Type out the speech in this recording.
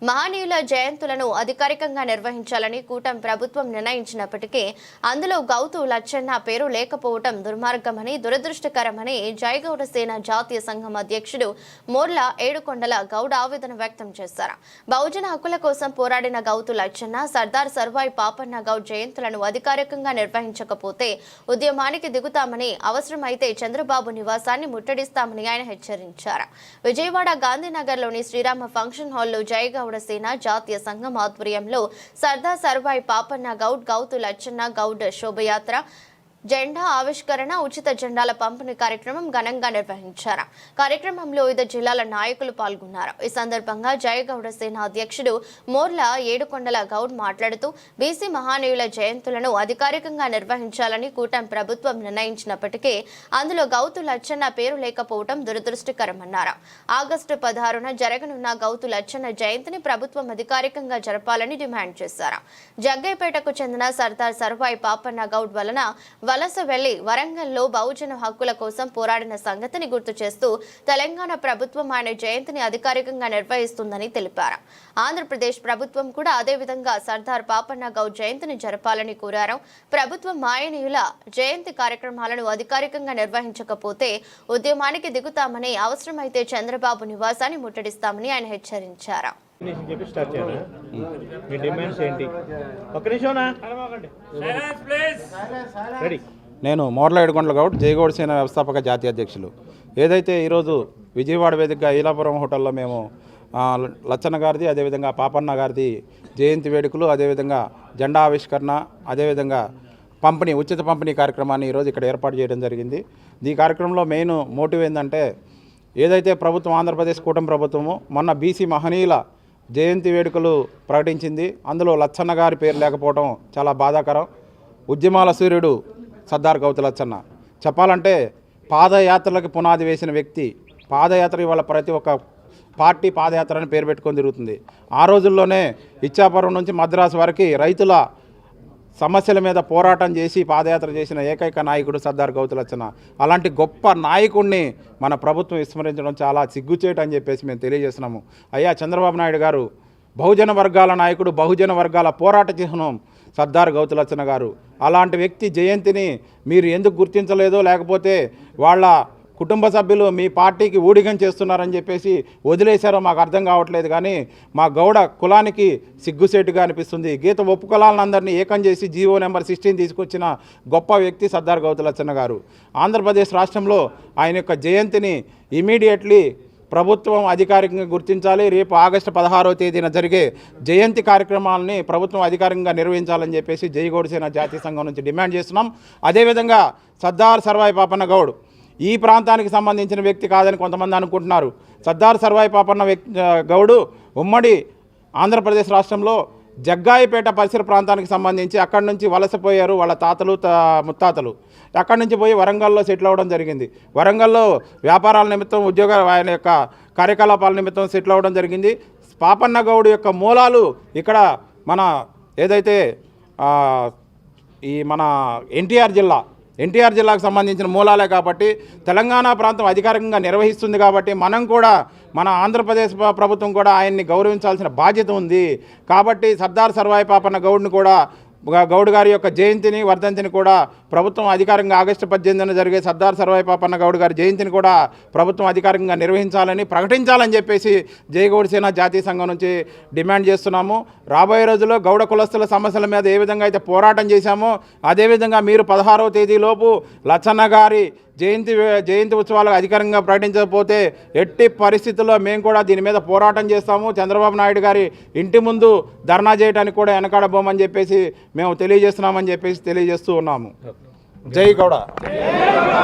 మహనీయుల జయంతులను అధికారికంగా నిర్వహించాలని కూటమి ప్రభుత్వం నిర్ణయించినప్పటికీ అందులో గౌతు లచ్చన్న పేరు లేకపోవడం దుర్మార్గమని, దురదృష్టకరమని జయగౌడ సేన జాతీయ సంఘం అధ్యక్షుడు మోర్ల ఏడుకొండల గౌడ్ ఆవేదన వ్యక్తం చేశారు. బహుజన హక్కుల కోసం పోరాడిన గౌతు లచ్చన్న, సర్దార్ సర్వాయి పాపన్న గౌడ్ జయంతులను అధికారికంగా నిర్వహించకపోతే ఉద్యమానికి దిగుతామని, అవసరమైతే చంద్రబాబు నివాసాన్ని ముట్టడిస్తామని ఆయన హెచ్చరించారు. విజయవాడ గాంధీనగర్లోని శ్రీరామ ఫంక్షన్ హాల్లో జయగౌడ సేన జాతీయ సంఘం ఆధ్వర్యంలో సర్దార్ సర్వాయి పాపన్న గౌడ్, గౌతు లచ్చన్న గౌడ్ శోభయాత్ర, జెండా ఆవిష్కరణ, ఉచిత జెండాల పంపిణీ కార్యక్రమం ఘనంగా నిర్వహించారు. కార్యక్రమంలో వివిధ జిల్లాల నాయకులు పాల్గొన్నారు. ఈ సందర్భంగా జయగౌడ సేన అధ్యక్షుడు మోర్ల ఏడుకొండల గౌడ్ మాట్లాడుతూ బీసీ మహానీయుల జయంతులను అధికారికంగా నిర్వహించాలని కూటమి ప్రభుత్వం నిర్ణయించినప్పటికీ అందులో గౌతు లచ్చన్న పేరు లేకపోవడం దురదృష్టకరమన్నారు. ఆగస్టు 16న జరగనున్న గౌతు లచ్చన్న జయంతిని ప్రభుత్వం అధికారికంగా జరపాలని డిమాండ్ చేశారు. జగ్గైపేటకు చెందిన సర్దార్ సర్వాయి పాపన్న గౌడ్ వలస వెళ్లి వరంగల్లో బహుజన హక్కుల కోసం పోరాడిన సంగతిని గుర్తు చేస్తూ తెలంగాణ ప్రభుత్వం ఆయన జయంతిని అధికారికంగా నిర్వహిస్తుందని తెలిపారు. ఆంధ్రప్రదేశ్ ప్రభుత్వం కూడా అదేవిధంగా సర్దార్ పాపన్న గౌడ్ జయంతిని జరపాలని కోరారు. ప్రభుత్వం మహనీయుల జయంతి కార్యక్రమాలను అధికారికంగా నిర్వహించకపోతే ఉద్యమానికి దిగుతామని, అవసరమైతే చంద్రబాబు నివాసాన్ని ముట్టడిస్తామని ఆయన హెచ్చరించారు. నేను మోర్ల ఏడుకొండల గౌడ్, జయగౌడ సేన వ్యవస్థాపక జాతీయ అధ్యక్షులు. ఏదైతే ఈరోజు విజయవాడ వేదికగా ఈలాపురం హోటల్లో మేము లచ్చన్న గారిది, అదేవిధంగా పాపన్న గారిది జయంతి వేడుకలు, అదేవిధంగా జెండా ఆవిష్కరణ, అదేవిధంగా పంపిణీ, ఉచిత పంపిణీ కార్యక్రమాన్ని ఈరోజు ఇక్కడ ఏర్పాటు చేయడం జరిగింది. ఈ కార్యక్రమంలో మెయిన్ మోటివ్ ఏంటంటే, ఏదైతే ప్రభుత్వం ఆంధ్రప్రదేశ్ కూటమి ప్రభుత్వము మొన్న బీసీ మహనీయుల జయంతి వేడుకలు ప్రకటించింది, అందులో లచ్చన్న గారి పేరు లేకపోవడం చాలా బాధాకరం. ఉద్యమాల సూర్యుడు సర్దార్ గౌతు లచ్చన్న. చెప్పాలంటే పాదయాత్రలకు పునాది వేసిన వ్యక్తి. పాదయాత్ర ఇవాళ ప్రతి ఒక్క పార్టీ పాదయాత్ర అని పేరు పెట్టుకొని తిరుగుతుంది. ఆ రోజుల్లోనే ఇచ్చాపురం నుంచి మద్రాసు వరకు రైతుల సమస్యల మీద పోరాటం చేసి పాదయాత్ర చేసిన ఏకైక నాయకుడు సర్దార్ గౌతు లచ్చన్న. అలాంటి గొప్ప నాయకుడిని మన ప్రభుత్వం విస్మరించడం చాలా సిగ్గుచేటు అని చెప్పేసి మేము తెలియజేస్తున్నాము. అయ్యా చంద్రబాబు నాయుడు గారు బహుజన వర్గాల నాయకుడు, బహుజన వర్గాల పోరాట చిహ్నం సర్దార్ గౌతు లచ్చన్న గారు. అలాంటి వ్యక్తి జయంతిని మీరు ఎందుకు గుర్తించలేదో, లేకపోతే వాళ్ళ కుటుంబ సభ్యులు మీ పార్టీకి ఊడిగం చేస్తున్నారని చెప్పేసి వదిలేశారో మాకు అర్థం కావట్లేదు. కానీ మా గౌడ కులానికి సిగ్గుసేటుగా అనిపిస్తుంది. గీత ఒప్పు కులాలందరినీ ఏకం చేసి జీవో నెంబర్ 16 తీసుకొచ్చిన గొప్ప వ్యక్తి సర్దార్ గౌతు లచ్చన్న గారు. ఆంధ్రప్రదేశ్ రాష్ట్రంలో ఆయన యొక్క జయంతిని ఇమీడియట్లీ ప్రభుత్వం అధికారికంగా గుర్తించాలి. రేపు ఆగస్టు 16వ తేదీన జరిగే జయంతి కార్యక్రమాలని ప్రభుత్వం అధికారికంగా నిర్వహించాలని చెప్పేసి జయగౌడ సేన జాతీయ సంఘం నుంచి డిమాండ్ చేస్తున్నాం. అదేవిధంగా సర్దార్ సర్వాయి పాపన్న గౌడ్ ఈ ప్రాంతానికి సంబంధించిన వ్యక్తి కాదని కొంతమంది అనుకుంటున్నారు. సర్దార్ సర్వాయి పాపన్న గౌడు ఉమ్మడి ఆంధ్రప్రదేశ్ రాష్ట్రంలో జగ్గాయిపేట పరిసర ప్రాంతానికి సంబంధించి అక్కడి నుంచి వలసపోయారు వాళ్ళ తాతలు ముత్తాతలు. అక్కడి నుంచి పోయి వరంగల్లో సెటిల్ అవ్వడం జరిగింది. వరంగల్లో వ్యాపారాల నిమిత్తం, ఆయన యొక్క కార్యకలాపాల నిమిత్తం సెటిల్ అవ్వడం జరిగింది. పాపన్న గౌడు యొక్క మూలాలు ఇక్కడ మన ఏదైతే ఈ మన ఎన్టీఆర్ జిల్లాకు సంబంధించిన మూలాలే కాబట్టి తెలంగాణ ప్రాంతం అధికారికంగా నిర్వహిస్తుంది కాబట్టి మనం కూడా మన ఆంధ్రప్రదేశ్ ప్రభుత్వం కూడా ఆయన్ని గౌరవించాల్సిన బాధ్యత ఉంది. కాబట్టి సర్దార్ సర్వాయి పాపన్న గౌడ్ని కూడా, గౌడ్ గారి యొక్క జయంతిని, వర్ధంతిని కూడా ప్రభుత్వం అధికారికంగా ఆగస్టు 18న జరిగే సర్దార్ సర్వాయి పాపన్న గౌడ్ గారి జయంతిని కూడా ప్రభుత్వం అధికారికంగా నిర్వహించాలని, ప్రకటించాలని చెప్పేసి జయగౌడ సేన జాతీయ సంఘం నుంచి డిమాండ్ చేస్తున్నాము. రాబోయే రోజుల్లో గౌడ కులస్తుల సమస్యల మీద ఏ విధంగా అయితే పోరాటం చేశామో అదేవిధంగా మీరు 16వ తేదీలోపు లచ్చన్న గారి జయంతి ఉత్సవాలకు అధికారంగా ప్రకటించకపోతే ఎట్టి పరిస్థితుల్లో మేము కూడా దీని మీద పోరాటం చేస్తాము. చంద్రబాబు నాయుడు గారి ఇంటి ముందు ధర్నా చేయడానికి కూడా వెనకాడబోమని చెప్పేసి మేము తెలియజేస్తున్నామని చెప్పేసి తెలియజేస్తూ ఉన్నాము. జై గౌడ.